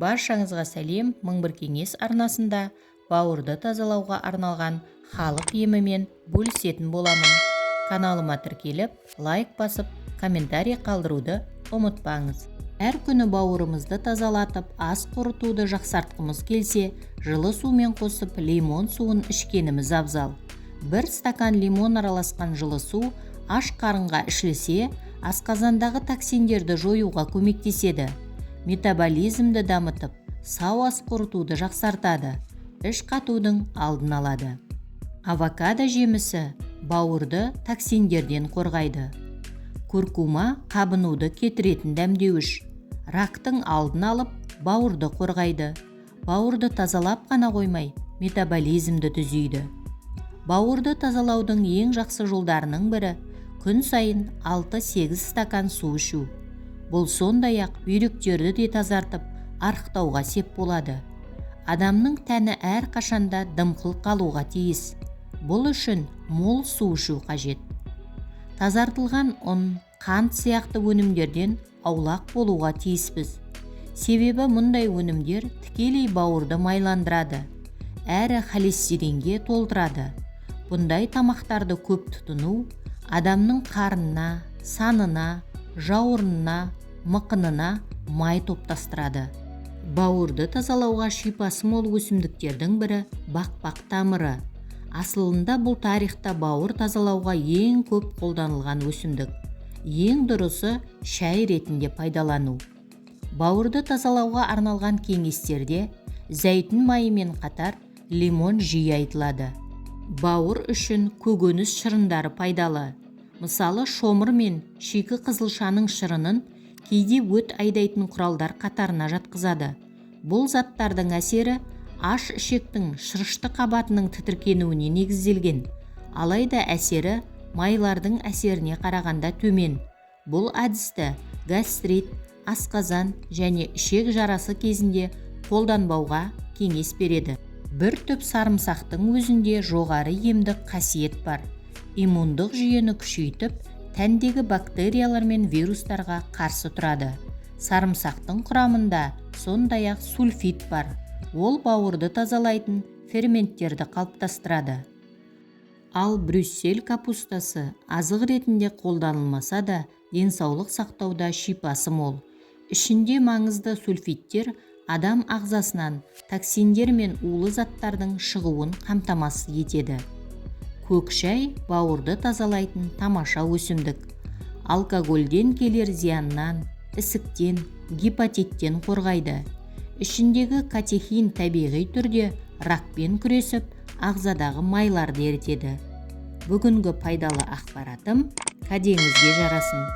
Баршаңызға сәлем. Мың бір кеңес арнасында бауырды тазалауға арналған халық емімен бөлісетін боламын. Каналыма тіркеліп, лайк басып, комментарий қалдыруды ұмытпаңыз. Әр күні бауырымызды тазалатып, ас қорытуды жақсартқымыз келсе, жылы сумен қосып лимон суын ішкеніміз абзал. 1 стакан лимон араласқан жылы су аш қарынға ішілсе, асқазандағы токсиндерді жоюға көмектеседі. Метаболизмді дамытып, сау ас қорытуды жақсартады. Іш қатудың алдын алады. Авокадо жемісі бауырды токсиндерден қорғайды. Куркума қабынуды кетіретін дәмдеуіш. Рактың алдын алып, бауырды қорғайды. Бауырды тазалап қана қоймай, метаболизмді түзейді. Бауырды тазалаудың ең жақсы жолдарының бірі күн сайын 6-8 стакан су ішу. Бұл сондай-ақ бүйректерді де тазартып, арықтауға сеп болады. Адамның тәні әр қашанда дымқыл қалуға тиіс. Бұл үшін мол су ішу қажет. Тазартылған ұн, қант сияқты өнімдерден аулақ болуға тиіспіз. Себебі мұндай өнімдер тікелей бауырды майландырады, әрі холестеринге толтырады. Бұндай тамақтарды көп тұтыну адамның қарынына, санына, жауырынына, мықынына май топтастырады. Бауырды тазалауға шипасы мол өсімдіктердің бірі бақбақ тамыры. Асылында бұл тарихта бауыр тазалауға ең көп қолданылған өсімдік. Ең дұрысы шай ретінде пайдалану. Бауырды тазалауға арналған кеңестерде зәйтүн майымен қатар лимон жиі айтылады. Бауыр үшін көкөніс шырындары пайдалы. Мысалы, шомыр мен шикі қызылшаның шырынын кейде өт айдайтын құралдар қатарына жатқызады. Бұл заттардың әсері аш ішектің шырышты қабатының тітіркенуіне негізделген. Алайда әсері майлардың әсеріне қарағанда төмен. Бұл әдісті гастрит, асқазан және ішек жарасы кезінде қолданбауға кеңес береді. Бір түп сарымсақтың өзінде жоғары емдік қасиет бар. Иммундық жүйені күшейтіп, тәндегі бактериялар мен вирустарға қарсы тұрады. Сарымсақтың құрамында сондай-ақ сульфид бар. Ол бауырды тазалайтын ферменттерді қалыптастырады. Ал брюссель капустасы азық ретінде қолданылмаса да, денсаулық сақтауда шипасы мол. Ішінде маңызды сульфидтер адам ағзасынан токсиндер мен улы заттардың шығуын қамтамасыз етеді. Көк шай бауырды тазалайтын тамаша өсімдік. Алкогольден келер зияннан, ісіктен, гепатиттен қорғайды. Ішіндегі катехин табиғи түрде ракпен күресіп, ағзадағы майларды ерітеді. Бүгінгі пайдалы ақпаратым кәдеңізге жарасын.